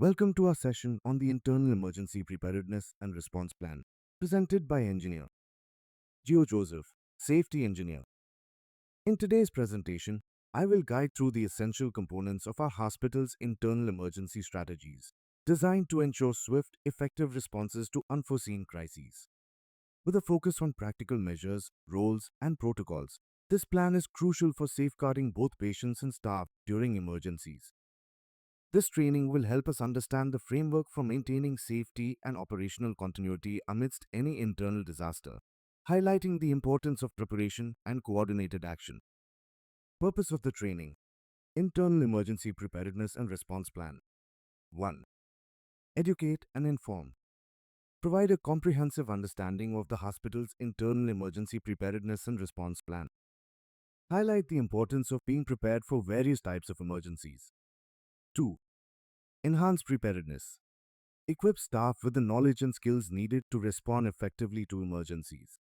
Welcome to our session on the Internal Emergency Preparedness and Response Plan, presented by Engineer Geo Joseph, Safety Engineer. In today's presentation, I will guide through the essential components of our hospital's internal emergency strategies, designed to ensure swift, effective responses to unforeseen crises. With a focus on practical measures, roles, and protocols, this plan is crucial for safeguarding both patients and staff during emergencies. This training will help us understand the framework for maintaining safety and operational continuity amidst any internal disaster, highlighting the importance of preparation and coordinated action. Purpose of the training: Internal Emergency Preparedness and Response Plan. 1. Educate and inform. Provide a comprehensive understanding of the hospital's internal emergency preparedness and response plan. Highlight the importance of being prepared for various types of emergencies. 2. Enhance preparedness. Equip staff with the knowledge and skills needed to respond effectively to emergencies.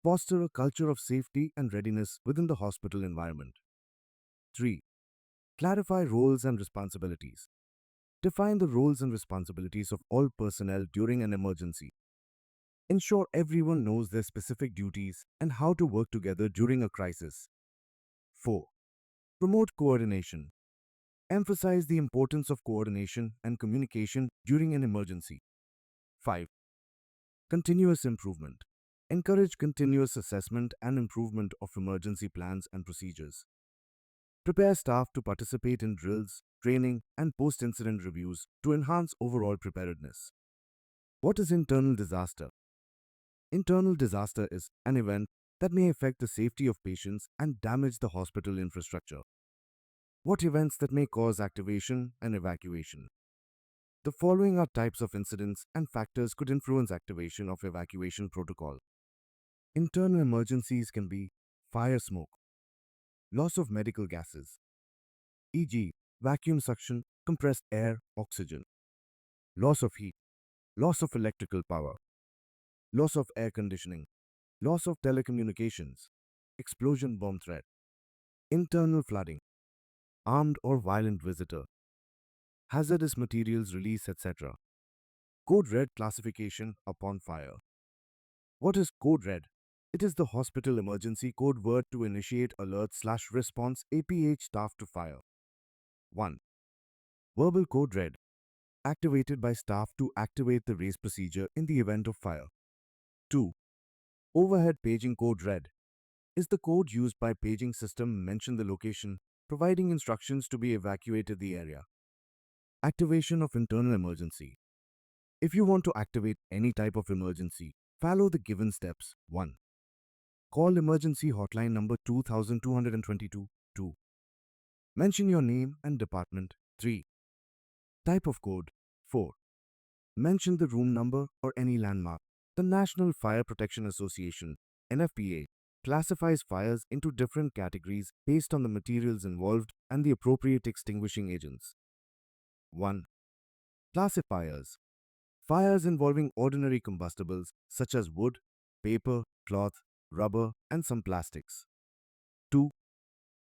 Foster a culture of safety and readiness within the hospital environment. 3. Clarify roles and responsibilities. Define the roles and responsibilities of all personnel during an emergency. Ensure everyone knows their specific duties and how to work together during a crisis. 4. Promote coordination. Emphasize the importance of coordination and communication during an emergency. 5. Continuous improvement. Encourage continuous assessment and improvement of emergency plans and procedures. Prepare staff to participate in drills, training, and post-incident reviews to enhance overall preparedness. What is internal disaster? Internal disaster is an event that may affect the safety of patients and damage the hospital infrastructure. What events that may cause activation and evacuation? The following are types of incidents and factors could influence activation of evacuation protocol. Internal emergencies can be fire smoke, loss of medical gases, e.g., vacuum suction, compressed air, oxygen, loss of heat, loss of electrical power, loss of air conditioning, loss of telecommunications, explosion bomb threat, internal flooding, armed or violent visitor, hazardous materials release, etc. Code Red classification upon fire. What is Code Red? It is the hospital emergency code word to initiate alert/response APH staff to fire. 1. Verbal Code Red, activated by staff to activate the race procedure in the event of fire. 2. Overhead Paging Code Red is the code used by paging system mention the location, providing instructions to be evacuated the area. Activation of internal emergency. If you want to activate any type of emergency, follow the given steps. 1. Call emergency hotline number 2222. 2. Mention your name and department. 3. Type of code. 4. Mention the room number or any landmark. The National Fire Protection Association, NFPA, classifies fires into different categories based on the materials involved and the appropriate extinguishing agents. 1. Classifiers. Fires involving ordinary combustibles such as wood, paper, cloth, rubber, and some plastics. 2.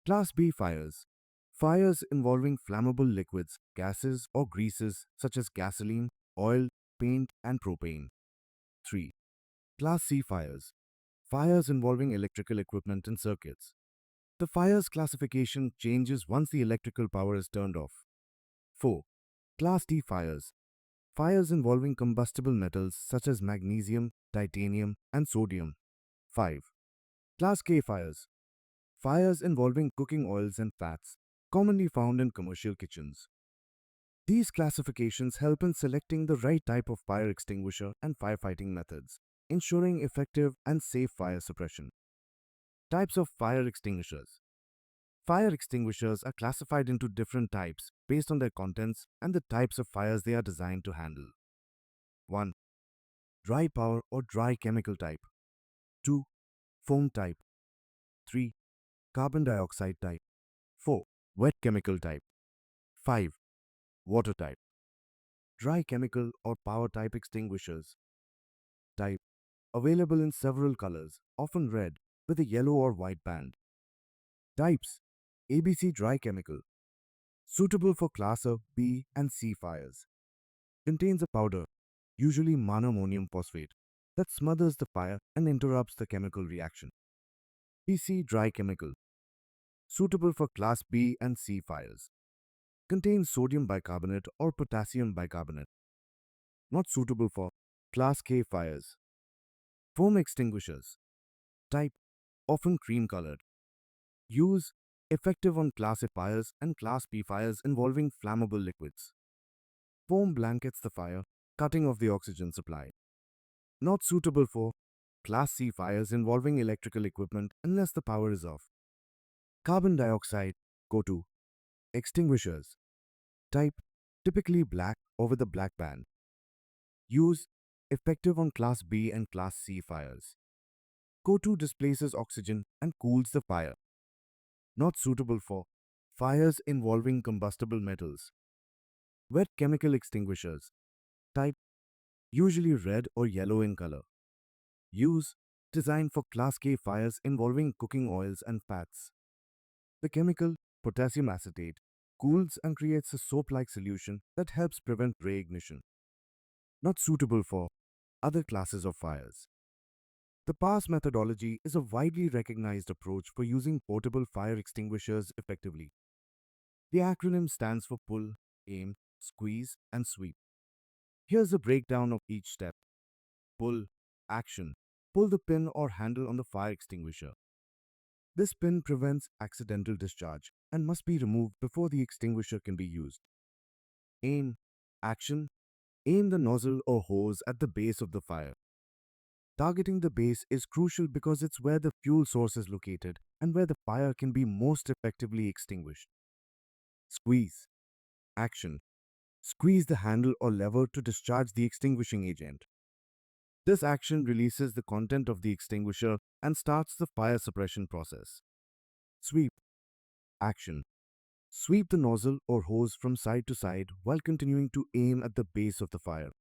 Class B fires. Fires involving flammable liquids, gases, or greases such as gasoline, oil, paint, and propane. 3. Class C fires. Fires involving electrical equipment and circuits. The fire's classification changes once the electrical power is turned off. 4. Class D fires. Fires involving combustible metals such as magnesium, titanium, and sodium. 5. Class K fires. Fires involving cooking oils and fats, commonly found in commercial kitchens. These classifications help in selecting the right type of fire extinguisher and firefighting methods, ensuring effective and safe fire suppression. Types of fire extinguishers. Fire extinguishers are classified into different types based on their contents and the types of fires they are designed to handle. 1. Dry power or dry chemical type. 2. Foam type. 3. Carbon dioxide type. 4. Wet chemical type. 5. Water type. Dry chemical or power type extinguishers. Type. Available in several colors, often red, with a yellow or white band. Types: ABC dry chemical, Suitable for class A, B, and C fires. Contains a powder, usually monoammonium phosphate, that smothers the fire and interrupts the chemical reaction. PC dry chemical. Suitable for class B and C fires. Contains sodium bicarbonate or potassium bicarbonate. Not suitable for class K fires. Foam extinguishers. Type often cream colored. Use effective on class A fires and class B fires involving flammable liquids. Foam blankets the fire, cutting off the oxygen supply. Not suitable for class C fires involving electrical equipment unless the power is off. Carbon dioxide CO2 extinguishers. Type typically black or with a black band. Use effective on class B and class C fires. CO2 displaces oxygen and cools the fire. Not suitable for fires involving combustible metals. Wet chemical extinguishers. Type usually red or yellow in color. Use designed for class K fires involving cooking oils and fats. The chemical potassium acetate cools and creates a soap-like solution that helps prevent reignition. Not suitable for other classes of fires. The PASS methodology is a widely recognized approach for using portable fire extinguishers effectively. The acronym stands for pull, aim, squeeze, and sweep. Here's a breakdown of each step. Pull, action. Pull the pin or handle on the fire extinguisher. This pin prevents accidental discharge and must be removed before the extinguisher can be used. Aim, action. Aim the nozzle or hose at the base of the fire. Targeting the base is crucial because it's where the fuel source is located and where the fire can be most effectively extinguished. Squeeze, action. Squeeze the handle or lever to discharge the extinguishing agent. This action releases the content of the extinguisher and starts the fire suppression process. Sweep, action. Sweep the nozzle or hose from side to side while continuing to aim at the base of the fire.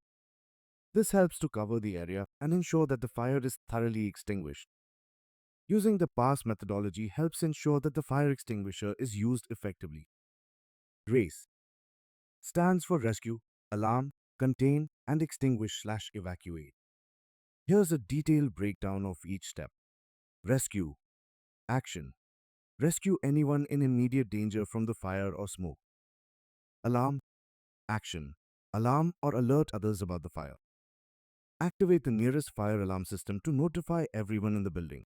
This helps to cover the area and ensure that the fire is thoroughly extinguished. Using the PASS methodology helps ensure that the fire extinguisher is used effectively. RACE stands for Rescue, Alarm, Contain, and Extinguish/Evacuate. Here's a detailed breakdown of each step. Rescue. Action. Rescue anyone in immediate danger from the fire or smoke. Alarm. Action. Alarm or alert others about the fire. Activate the nearest fire alarm system to notify everyone in the building.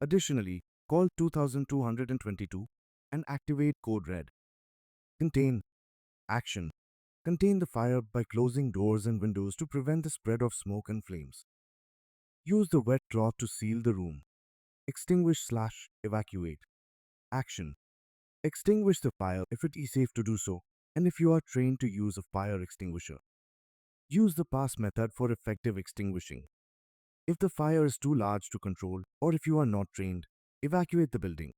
Additionally, call 2222 and activate code red. Contain. Action. Contain the fire by closing doors and windows to prevent the spread of smoke and flames. Use the wet cloth to seal the room. Extinguish/evacuate. Action. Extinguish the fire if it is safe to do so and if you are trained to use a fire extinguisher. Use the PASS method for effective extinguishing. If the fire is too large to control or if you are not trained, evacuate the building.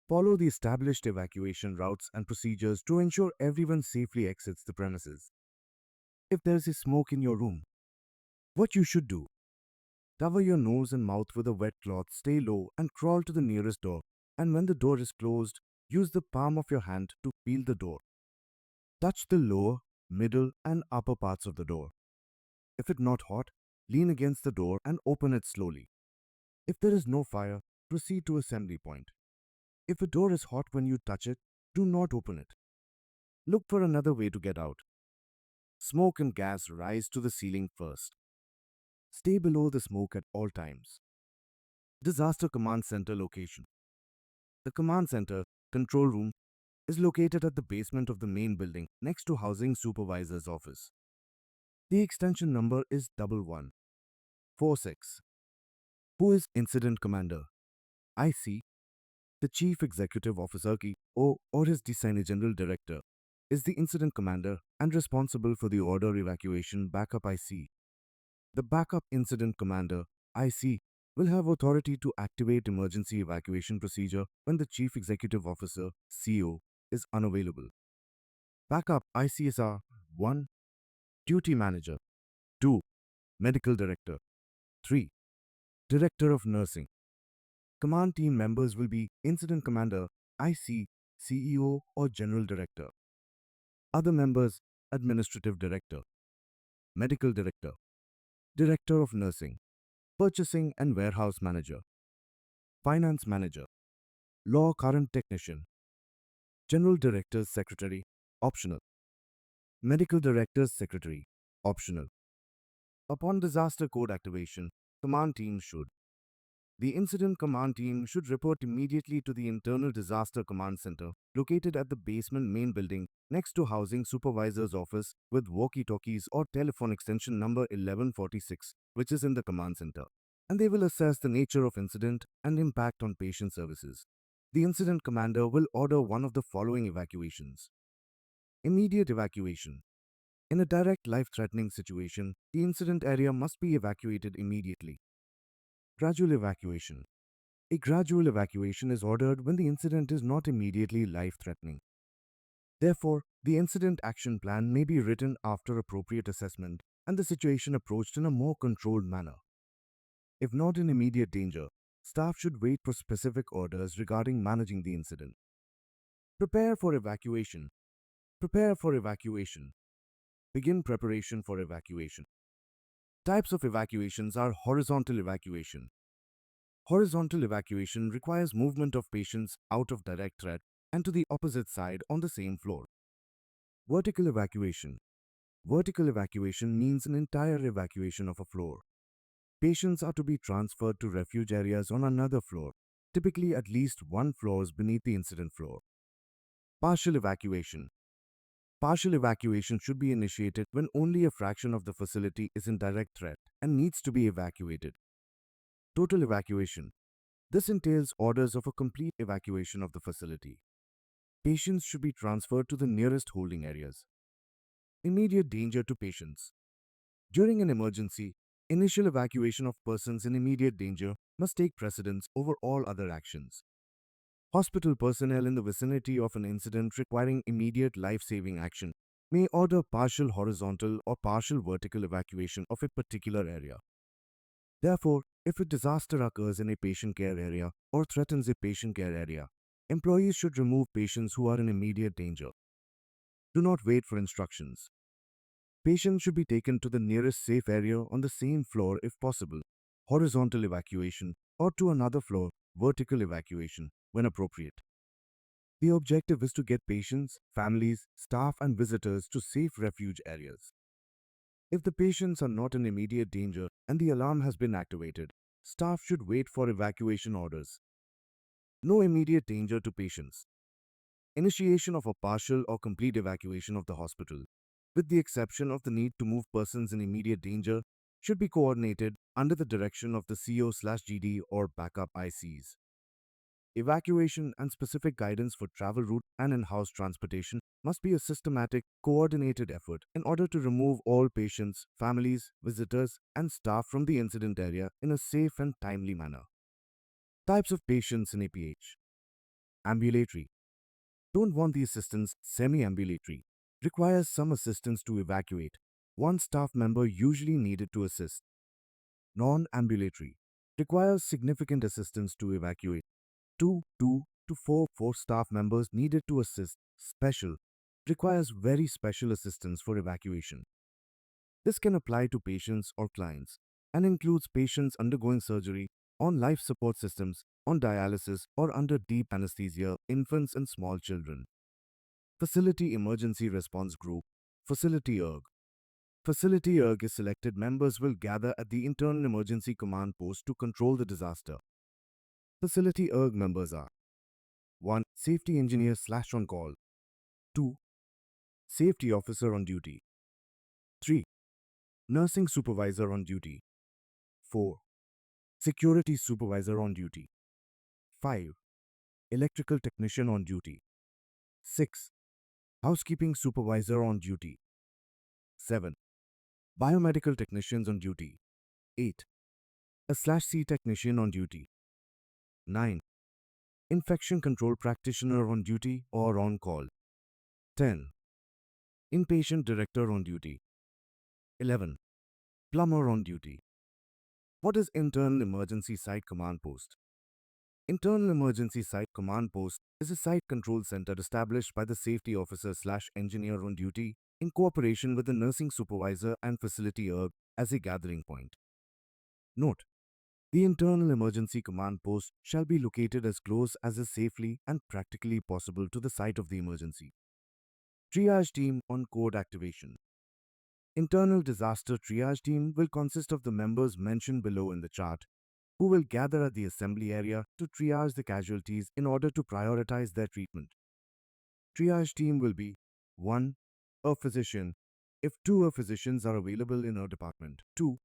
Follow the established evacuation routes and procedures to ensure everyone safely exits the premises. If there is smoke in your room, what you should do: cover your nose and mouth with a wet cloth, stay low, and crawl to the nearest door. And when the door is closed, use the palm of your hand to feel the door. Touch the lower, middle, and upper parts of the door. If it's not hot, lean against the door and open it slowly. If there is no fire, proceed to assembly point. If a door is hot when you touch it, do not open it. Look for another way to get out. Smoke and gas rise to the ceiling first. Stay below the smoke at all times. Disaster Command Center location. The command center, control room, is located at the basement of the main building next to Housing Supervisor's office. The extension number is 1146. Who is Incident Commander? IC, the Chief Executive Officer or his Designer General Director, is the Incident Commander and responsible for the order evacuation backup IC. The Backup Incident Commander, IC, will have authority to activate emergency evacuation procedure when the Chief Executive Officer, CO, is unavailable. Backup ICs are 1. Duty Manager, 2. Medical Director, 3. Director of Nursing. Command team members will be Incident Commander, IC, CEO or General Director. Other members: Administrative Director, Medical Director, Director of Nursing, Purchasing and Warehouse Manager, Finance Manager, Law Current Technician, General Director's Secretary, optional. Medical Director's Secretary, optional. Upon disaster code activation, command team should. The incident command team should report immediately to the Internal Disaster Command Center located at the basement main building next to Housing Supervisor's office with walkie-talkies or telephone extension number 1146, which is in the command center. And they will assess the nature of incident and impact on patient services. The incident commander will order one of the following evacuations. Immediate evacuation. In a direct life-threatening situation, the incident area must be evacuated immediately. Gradual evacuation. A gradual evacuation is ordered when the incident is not immediately life-threatening. Therefore, the incident action plan may be written after appropriate assessment and the situation approached in a more controlled manner. If not in immediate danger, staff should wait for specific orders regarding managing the incident. Prepare for evacuation. Prepare for evacuation. Begin preparation for evacuation. Types of evacuations are horizontal evacuation. Horizontal evacuation requires movement of patients out of direct threat and to the opposite side on the same floor. Vertical evacuation. Vertical evacuation means an entire evacuation of a floor. Patients are to be transferred to refuge areas on another floor, typically at least one floor beneath the incident floor. Partial evacuation. Partial evacuation should be initiated when only a fraction of the facility is in direct threat and needs to be evacuated. Total evacuation. This entails orders of a complete evacuation of the facility. Patients should be transferred to the nearest holding areas. Immediate danger to patients. During an emergency, initial evacuation of persons in immediate danger must take precedence over all other actions. Hospital personnel in the vicinity of an incident requiring immediate life-saving action may order partial horizontal or partial vertical evacuation of a particular area. Therefore, if a disaster occurs in a patient care area or threatens a patient care area, employees should remove patients who are in immediate danger. Do not wait for instructions. Patients should be taken to the nearest safe area on the same floor if possible, horizontal evacuation, or to another floor, vertical evacuation, when appropriate. The objective is to get patients, families, staff, and visitors to safe refuge areas. If the patients are not in immediate danger and the alarm has been activated, staff should wait for evacuation orders. No immediate danger to patients. Initiation of a partial or complete evacuation of the hospital, with the exception of the need to move persons in immediate danger, should be coordinated under the direction of the CO/GD or backup ICs. Evacuation and specific guidance for travel route and in-house transportation must be a systematic, coordinated effort in order to remove all patients, families, visitors, and staff from the incident area in a safe and timely manner. Types of patients in APH. Ambulatory. Don't want the assistance semi-ambulatory. Requires some assistance to evacuate. One staff member usually needed to assist. Non-ambulatory. Requires significant assistance to evacuate. 2 to 4 staff members needed to assist. Special. Requires very special assistance for evacuation. This can apply to patients or clients and includes patients undergoing surgery, on life support systems, on dialysis, or under deep anesthesia, infants and small children. Facility Emergency Response Group, Facility ERG. Facility ERG is selected members will gather at the Internal Emergency Command Post to control the disaster. Facility ERG members are 1. Safety Engineer / on call. 2. Safety Officer on duty. 3. Nursing Supervisor on duty. 4. Security Supervisor on duty. 5. Electrical Technician on duty. 6. Housekeeping Supervisor on duty. 7. Biomedical Technicians on duty. 8. A/C Technician on duty. 9. Infection Control Practitioner on duty or on call. 10. Inpatient Director on duty. 11. Plumber on duty. What is Internal Emergency Site Command Post? Internal Emergency Site Command Post is a site control center established by the safety officer/engineer on duty in cooperation with the nursing supervisor and facility erg as a gathering point. Note: the Internal Emergency Command Post shall be located as close as is safely and practically possible to the site of the emergency. Triage Team on Code Activation. Internal Disaster Triage Team will consist of the members mentioned below in the chart, who will gather at the assembly area to triage the casualties in order to prioritize their treatment. Triage team will be 1. A physician, if 2 physicians are available in a department. 2.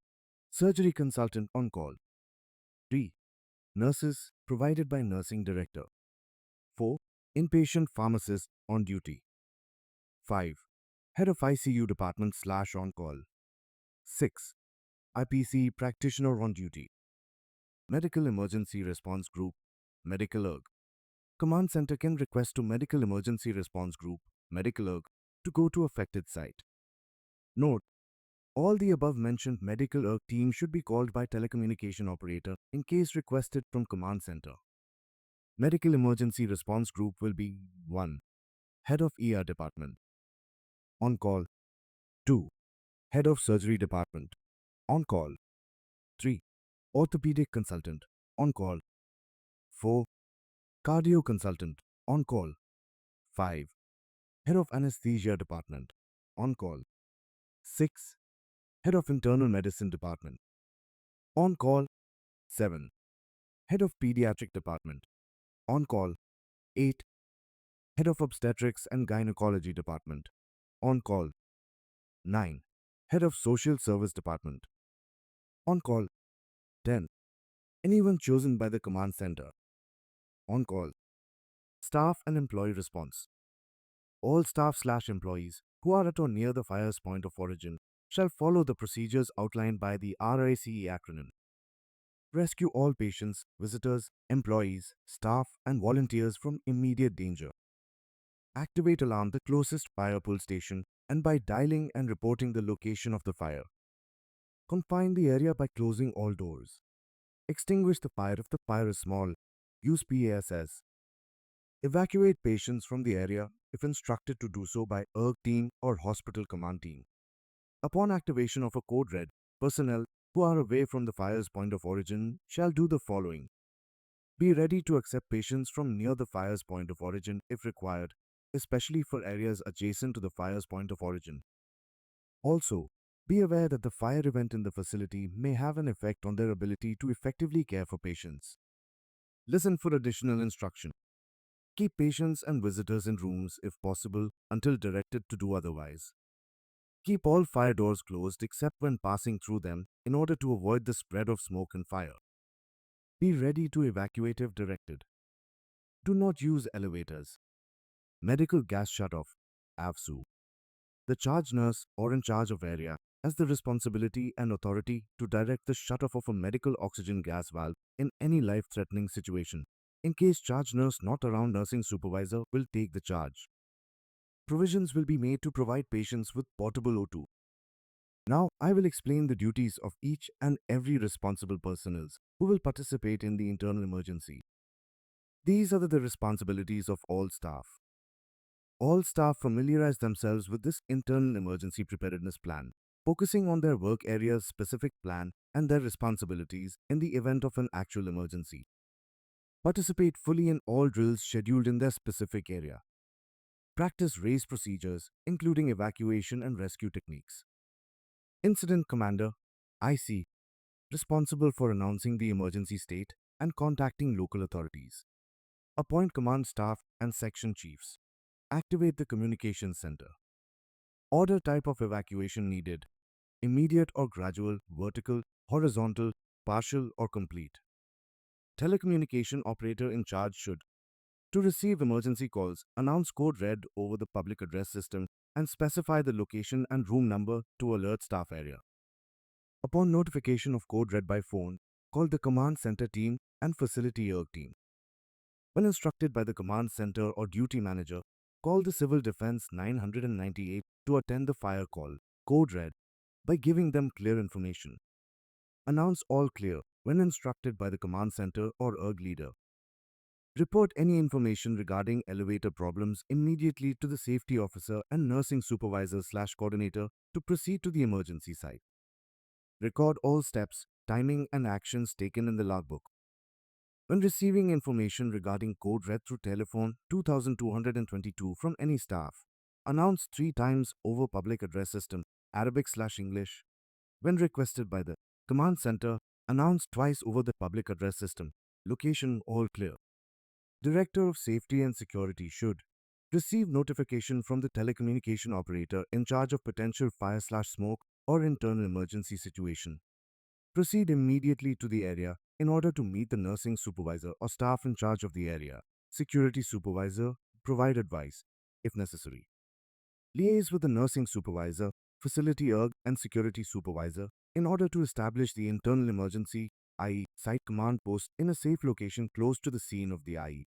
Surgery consultant on call. 3. Nurses provided by nursing director. 4. Inpatient pharmacist on duty. 5. Head of ICU department / on call. 6. IPC practitioner on duty. Medical Emergency Response Group, Medical ERG. Command Center can request to Medical Emergency Response Group, Medical ERG, to go to affected site. Note: all the above mentioned Medical ERG team should be called by telecommunication operator in case requested from Command Center. Medical Emergency Response Group will be 1. Head of ER Department. On call. 2. Head of Surgery Department. On call. 3. Orthopedic Consultant. On call. 4. Cardio Consultant. On call. 5. Head of Anesthesia Department. On call. 6. Head of Internal Medicine Department. On call. 7. Head of Pediatric Department. On call. 8. Head of Obstetrics and Gynecology Department. On call. 9. Head of Social Service Department. On call. 10. Anyone chosen by the Command Center. On call. Staff and Employee Response. All staff/employees who are at or near the fire's point of origin shall follow the procedures outlined by the RICE acronym. Rescue all patients, visitors, employees, staff, and volunteers from immediate danger. Activate alarm at the closest fire pull station and by dialing and reporting the location of the fire. Confine the area by closing all doors. Extinguish the fire if the fire is small. Use PASS. Evacuate patients from the area if instructed to do so by ERG team or hospital command team. Upon activation of a code red, personnel who are away from the fire's point of origin shall do the following. Be ready to accept patients from near the fire's point of origin if required, especially for areas adjacent to the fire's point of origin. Also, be aware that the fire event in the facility may have an effect on their ability to effectively care for patients. Listen for additional instruction. Keep patients and visitors in rooms if possible until directed to do otherwise. Keep all fire doors closed except when passing through them in order to avoid the spread of smoke and fire. Be ready to evacuate if directed. Do not use elevators. Medical gas shutoff, AVSU. The charge nurse or in charge of area has the responsibility and authority to direct the shutoff of a medical oxygen gas valve in any life-threatening situation. In case charge nurse not around, nursing supervisor will take the charge. Provisions will be made to provide patients with portable O2. Now I will explain the duties of each and every responsible personnel who will participate in the internal emergency. These are the responsibilities of all staff. All staff familiarize themselves with this internal emergency preparedness plan, focusing on their work area's specific plan and their responsibilities in the event of an actual emergency. Participate fully in all drills scheduled in their specific area. Practice race procedures, including evacuation and rescue techniques. Incident Commander, IC, responsible for announcing the emergency state and contacting local authorities. Appoint command staff and section chiefs. Activate the communications center. Order type of evacuation needed: immediate or gradual, vertical, horizontal, partial or complete. Telecommunication operator in charge should: to receive emergency calls, announce code red over the public address system and specify the location and room number to alert staff area. Upon notification of code red by phone, call the command center team and facility ERG team. When instructed by the command center or duty manager, call the Civil Defense 998 to attend the fire call, code red, by giving them clear information. Announce all clear when instructed by the command center or ERG leader. Report any information regarding elevator problems immediately to the safety officer and nursing supervisor/coordinator to proceed to the emergency site. Record all steps, timing, and actions taken in the logbook. When receiving information regarding code red through telephone 2222 from any staff, announce 3 times over public address system, Arabic/English. When requested by the command center, announce twice over the public address system, location all clear. Director of Safety and Security should receive notification from the telecommunication operator in charge of potential fire/smoke or internal emergency situation. Proceed immediately to the area in order to meet the nursing supervisor or staff in charge of the area. Security supervisor, provide advice if necessary. Liaise with the nursing supervisor, facility erg and security supervisor in order to establish the internal emergency, i.e. site command post in a safe location close to the scene of the IE.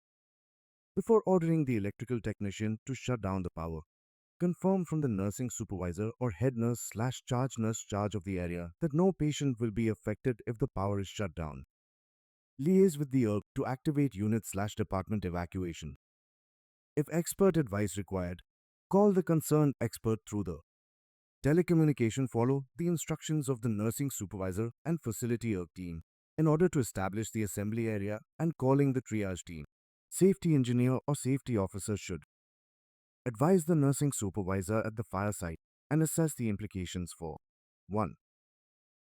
Before ordering the electrical technician to shut down the power, confirm from the nursing supervisor or head nurse/charge nurse charge of the area that no patient will be affected if the power is shut down. Liaise with the ERG to activate unit/department evacuation. If expert advice required, call the concerned expert through the telecommunication. Follow the instructions of the nursing supervisor and facility ERG team in order to establish the assembly area and calling the triage team. Safety engineer or safety officer should advise the nursing supervisor at the fire site and assess the implications for 1.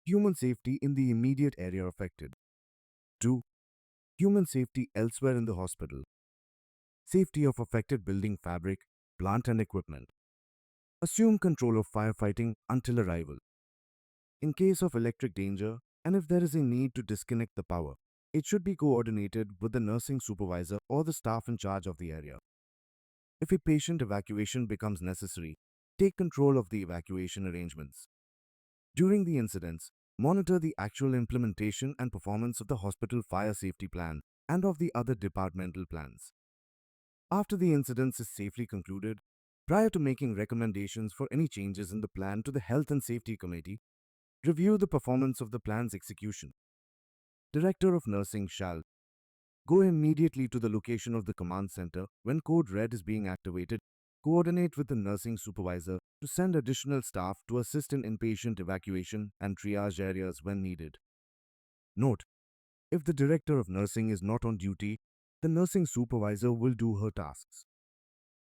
Human safety in the immediate area affected. 2. Human safety elsewhere in the hospital. Safety of affected building fabric, plant and equipment. Assume control of firefighting until arrival. In case of electric danger and if there is a need to disconnect the power, it should be coordinated with the nursing supervisor or the staff in charge of the area. If a patient evacuation becomes necessary, take control of the evacuation arrangements. During the incidents, monitor the actual implementation and performance of the hospital fire safety plan and of the other departmental plans. After the incident is safely concluded, prior to making recommendations for any changes in the plan to the Health and Safety Committee, review the performance of the plan's execution. Director of Nursing shall go immediately to the location of the command center when code red is being activated. Coordinate with the nursing supervisor to send additional staff to assist in inpatient evacuation and triage areas when needed. Note: if the director of nursing is not on duty, the nursing supervisor will do her tasks.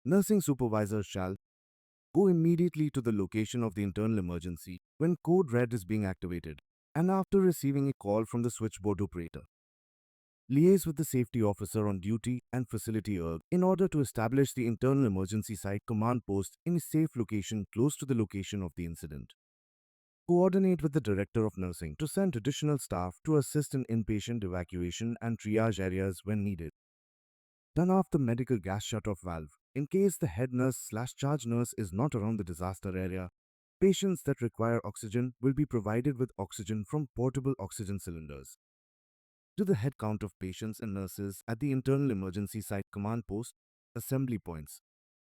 Nursing supervisor shall go immediately to the location of the internal emergency when code red is being activated and after receiving a call from the switchboard operator. Liaise with the safety officer on duty and facility ERG in order to establish the internal emergency site command post in a safe location close to the location of the incident. Coordinate with the director of nursing to send additional staff to assist in inpatient evacuation and triage areas when needed. Turn off the medical gas shutoff valve in case the head nurse/charge nurse is not around the disaster area. Patients that require oxygen will be provided with oxygen from portable oxygen cylinders. To the head count of patients and nurses at the internal emergency site command post, assembly points.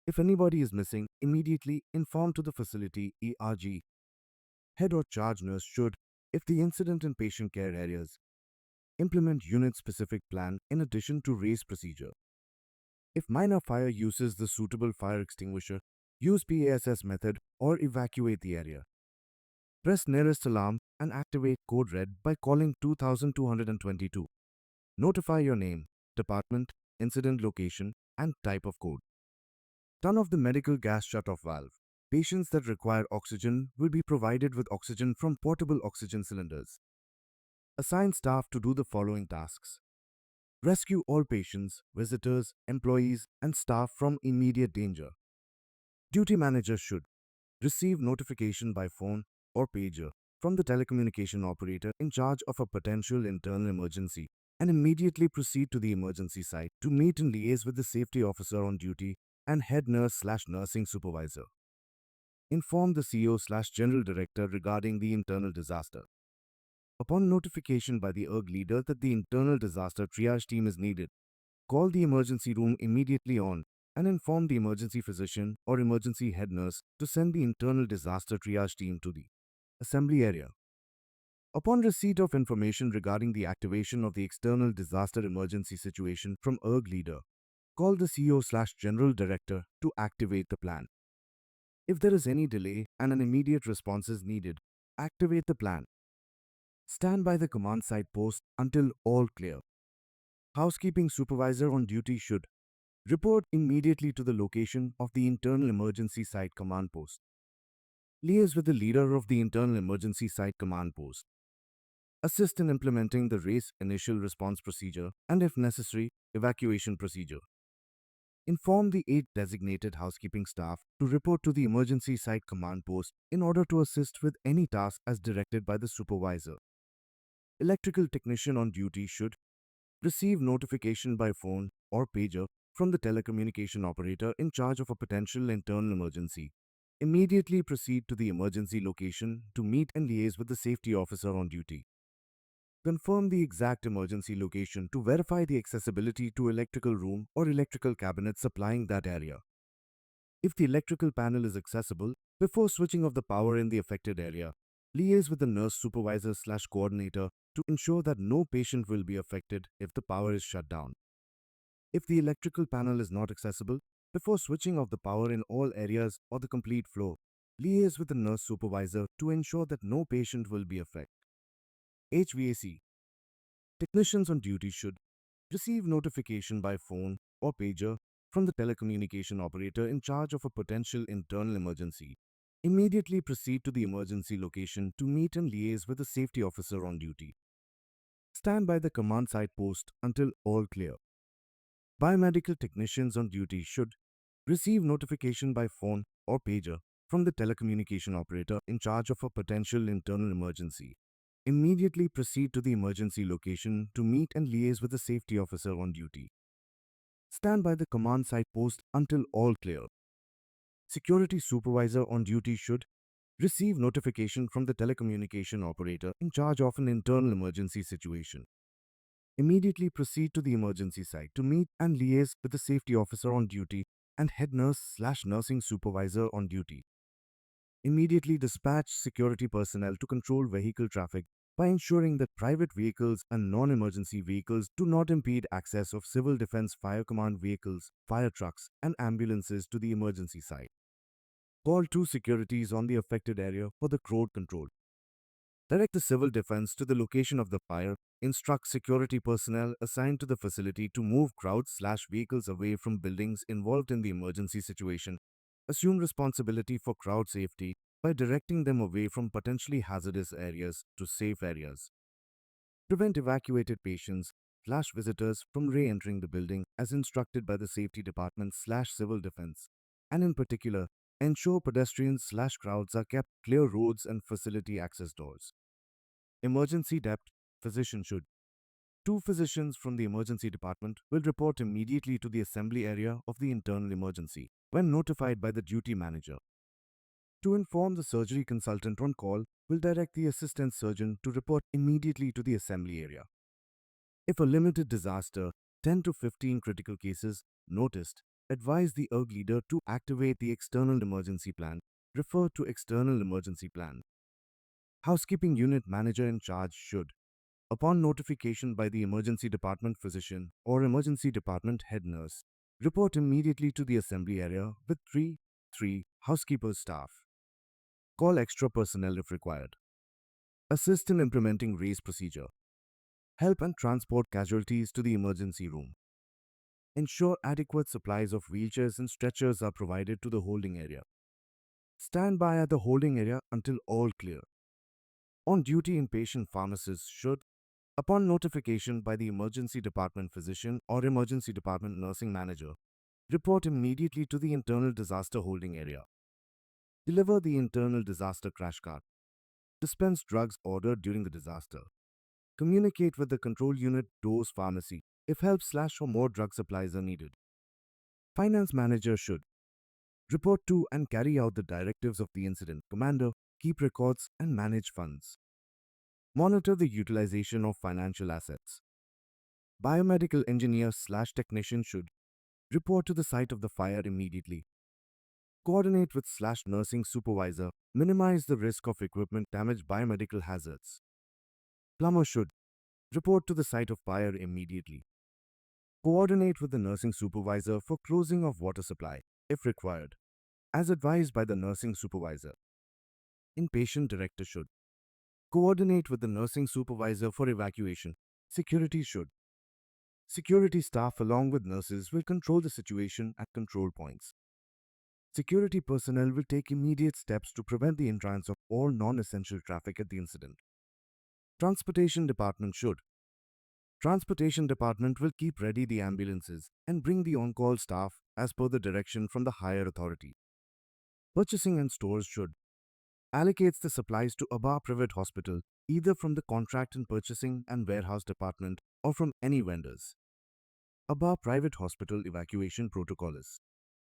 If anybody is missing, immediately inform to the facility ERG. Head or charge nurse should, if the incident in patient care areas, implement unit-specific plan in addition to race procedure. If minor fire uses the suitable fire extinguisher, use PASS method or evacuate the area. Press nearest alarm and activate code red by calling 2222. Notify your name, department, incident location, and type of code. Turn off the medical gas shutoff valve. Patients that require oxygen will be provided with oxygen from portable oxygen cylinders. Assign staff to do the following tasks. Rescue all patients, visitors, employees, and staff from immediate danger. Duty manager should receive notification by phone or pager from the telecommunication operator in charge of a potential internal emergency and immediately proceed to the emergency site to meet and liaise with the safety officer on duty and head nurse/nursing supervisor. Inform the CEO/general director regarding the internal disaster. Upon notification by the ERG leader that the internal disaster triage team is needed, call the emergency room immediately on and inform the emergency physician or emergency head nurse to send the internal disaster triage team to the assembly area. Upon receipt of information regarding the activation of the external disaster emergency situation from ERG leader, call the CEO/General Director to activate the plan. If there is any delay and an immediate response is needed, activate the plan. Stand by the command site post until all clear. Housekeeping supervisor on duty should report immediately to the location of the internal emergency site command post. Liaise with the leader of the internal emergency site command post. Assist in implementing the RACE initial response procedure and, if necessary, evacuation procedure. Inform the 8 designated housekeeping staff to report to the emergency site command post in order to assist with any task as directed by the supervisor. Electrical technician on duty should receive notification by phone or pager from the telecommunication operator in charge of a potential internal emergency. Immediately proceed to the emergency location to meet and liaise with the safety officer on duty. Confirm the exact emergency location to verify the accessibility to electrical room or electrical cabinet supplying that area. If the electrical panel is accessible, before switching off the power in the affected area, liaise with the nurse supervisor/coordinator to ensure that no patient will be affected if the power is shut down. If the electrical panel is not accessible, before switching off the power in all areas or the complete floor, liaise with the nurse supervisor to ensure that no patient will be affected. HVAC. Technicians on duty should receive notification by phone or pager from the telecommunication operator in charge of a potential internal emergency. Immediately proceed to the emergency location to meet and liaise with the safety officer on duty. Stand by the command site post until all clear. Biomedical technicians on duty should receive notification by phone or pager from the telecommunication operator in charge of a potential internal emergency. Immediately proceed to the emergency location to meet and liaise with the safety officer on duty. Stand by the command site post until all clear. Security supervisor on duty should receive notification from the telecommunication operator in charge of an internal emergency situation. Immediately proceed to the emergency site to meet and liaise with the safety officer on duty and head nurse/nursing supervisor on duty. Immediately dispatch security personnel to control vehicle traffic by ensuring that private vehicles and non-emergency vehicles do not impede access of Civil Defense Fire Command vehicles, fire trucks, and ambulances to the emergency site. Call 2 securities on the affected area for the crowd control. Direct the civil defense to the location of the fire. Instruct security personnel assigned to the facility to move crowds/vehicles away from buildings involved in the emergency situation. Assume responsibility for crowd safety by directing them away from potentially hazardous areas to safe areas. Prevent evacuated patients/visitors from re-entering the building as instructed by the safety department/civil defense, and in particular, ensure pedestrians/crowds are kept clear roads and facility access doors. Emergency depth. Physician should. 2 physicians from the emergency department will report immediately to the assembly area of the internal emergency when notified by the duty manager. To inform the surgery consultant on call will direct the assistant surgeon to report immediately to the assembly area. If a limited disaster, 10 to 15 critical cases, noticed, advise the ERG leader to activate the external emergency plan. Refer to external emergency plan. Housekeeping unit manager in charge should, upon notification by the emergency department physician or emergency department head nurse, report immediately to the assembly area with 3 housekeepers staff. Call extra personnel if required. Assist in implementing RACE procedure. Help and transport casualties to the emergency room. Ensure adequate supplies of wheelchairs and stretchers are provided to the holding area. Stand by at the holding area until all clear. On-duty inpatient pharmacists should, upon notification by the emergency department physician or emergency department nursing manager, report immediately to the internal disaster holding area. Deliver the internal disaster crash cart. Dispense drugs ordered during the disaster. Communicate with the control unit dose pharmacy if help/or more drug supplies are needed. Finance manager should report to and carry out the directives of the incident commander, keep records and manage funds. Monitor the utilization of financial assets. Biomedical engineer/technician should report to the site of the fire immediately. Coordinate with/nursing supervisor, minimize the risk of equipment damage biomedical hazards. Plumber should report to the site of fire immediately. Coordinate with the nursing supervisor for closing of water supply, if required, as advised by the nursing supervisor. Inpatient director should coordinate with the nursing supervisor for evacuation. Security should. Security staff along with nurses will control the situation at control points. Security personnel will take immediate steps to prevent the entrance of all non-essential traffic at the incident. Transportation department should. Transportation department will keep ready the ambulances and bring the on-call staff as per the direction from the higher authority. Purchasing and stores should allocates the supplies to ABBA Private Hospital either from the contract and purchasing and warehouse department or from any vendors. ABBA Private Hospital evacuation protocol is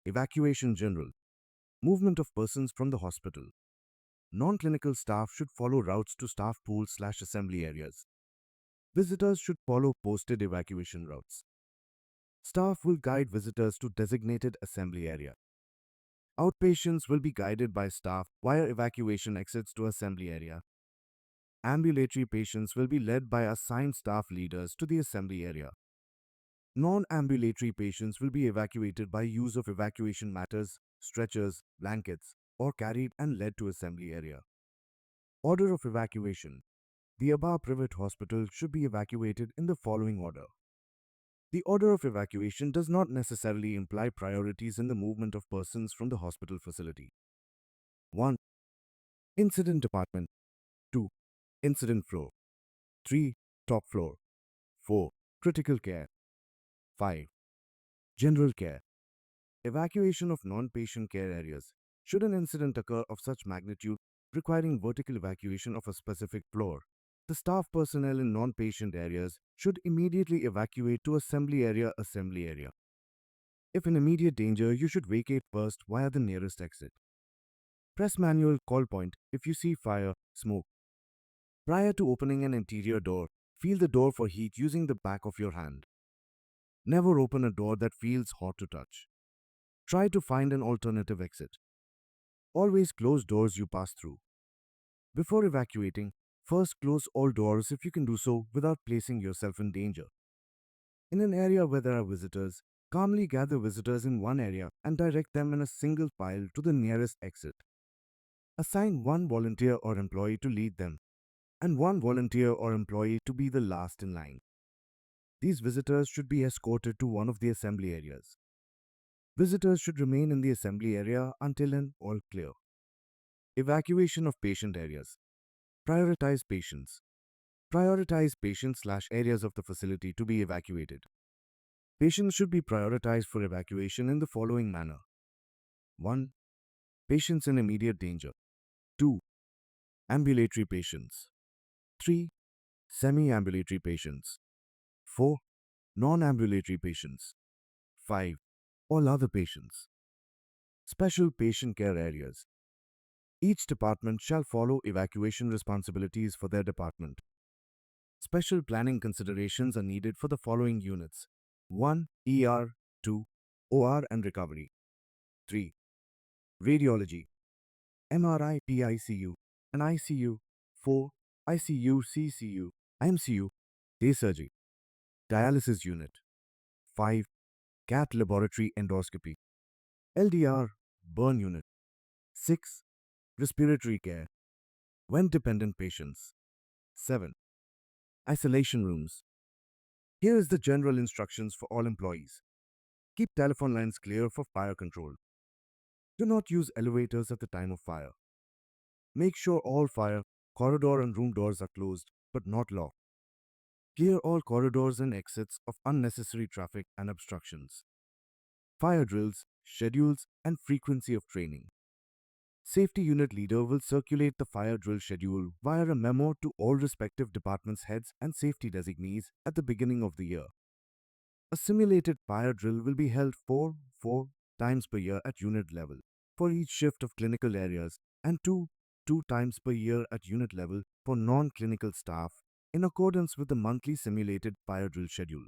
evacuation general, movement of persons from the hospital. Non-clinical staff should follow routes to staff pools/assembly areas. Visitors should follow posted evacuation routes. Staff will guide visitors to designated assembly area. Outpatients will be guided by staff via evacuation exits to assembly area. Ambulatory patients will be led by assigned staff leaders to the assembly area. Non-ambulatory patients will be evacuated by use of evacuation matters, stretchers, blankets, or carried and led to assembly area. Order of evacuation. The ABBA Private Hospital should be evacuated in the following order. The order of evacuation does not necessarily imply priorities in the movement of persons from the hospital facility. 1. Incident department. 2. Incident floor. 3. Top floor. 4. Critical care. 5. General care. Evacuation of non-patient care areas. Should an incident occur of such magnitude requiring vertical evacuation of a specific floor, the staff personnel in non-patient areas should immediately evacuate to assembly area. If in immediate danger, you should vacate first via the nearest exit. Press manual call point if you see fire, smoke. Prior to opening an interior door, feel the door for heat using the back of your hand. Never open a door that feels hot to touch. Try to find an alternative exit. Always close doors you pass through. Before evacuating, first close all doors if you can do so without placing yourself in danger. In an area where there are visitors, calmly gather visitors in one area and direct them in a single file to the nearest exit. Assign one volunteer or employee to lead them, and one volunteer or employee to be the last in line. These visitors should be escorted to one of the assembly areas. Visitors should remain in the assembly area until an all clear. Evacuation of patient areas. Prioritize patients. Prioritize patients/areas of the facility to be evacuated. Patients should be prioritized for evacuation in the following manner. 1. Patients in immediate danger. 2. Ambulatory patients. 3. Semi-ambulatory patients. 4. Non-ambulatory patients. 5. All other patients. Special patient care areas. Each department shall follow evacuation responsibilities for their department. Special planning considerations are needed for the following units. 1. ER. 2. OR and recovery. 3. Radiology. MRI PICU and ICU. 4. ICU CCU. IMCU. Day surgery. Dialysis unit. 5. Cath laboratory endoscopy. LDR. Burn unit. 6. Respiratory care. Vent-dependent patients. 7. Isolation rooms. Here is the general instructions for all employees. Keep telephone lines clear for fire control. Do not use elevators at the time of fire. Make sure all fire, corridor and room doors are closed but not locked. Clear all corridors and exits of unnecessary traffic and obstructions. Fire drills, schedules and frequency of training. Safety unit leader will circulate the fire drill schedule via a memo to all respective departments' heads and safety designees at the beginning of the year. A simulated fire drill will be held 4 times per year at unit level for each shift of clinical areas and 2 times per year at unit level for non-clinical staff in accordance with the monthly simulated fire drill schedule.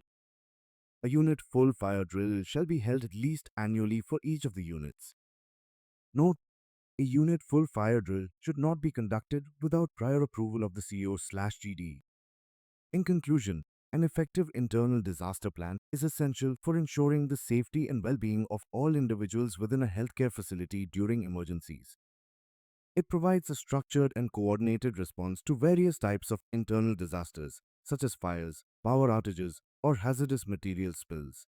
A unit full fire drill shall be held at least annually for each of the units. Note: a unit full fire drill should not be conducted without prior approval of the CO/GD. In conclusion, an effective internal disaster plan is essential for ensuring the safety and well-being of all individuals within a healthcare facility during emergencies. It provides a structured and coordinated response to various types of internal disasters, such as fires, power outages, or hazardous material spills.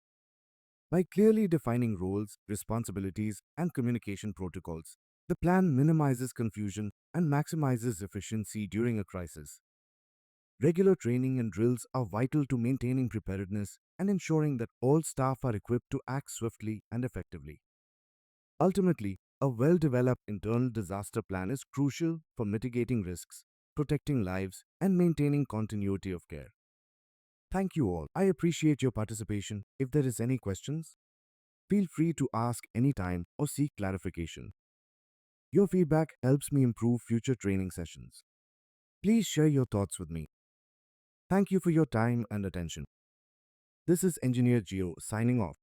By clearly defining roles, responsibilities, and communication protocols, the plan minimizes confusion and maximizes efficiency during a crisis. Regular training and drills are vital to maintaining preparedness and ensuring that all staff are equipped to act swiftly and effectively. Ultimately, a well-developed internal disaster plan is crucial for mitigating risks, protecting lives, and maintaining continuity of care. Thank you all. I appreciate your participation. If there is any questions, feel free to ask anytime or seek clarification. Your feedback helps me improve future training sessions. Please share your thoughts with me. Thank you for your time and attention. This is Engineer Geo signing off.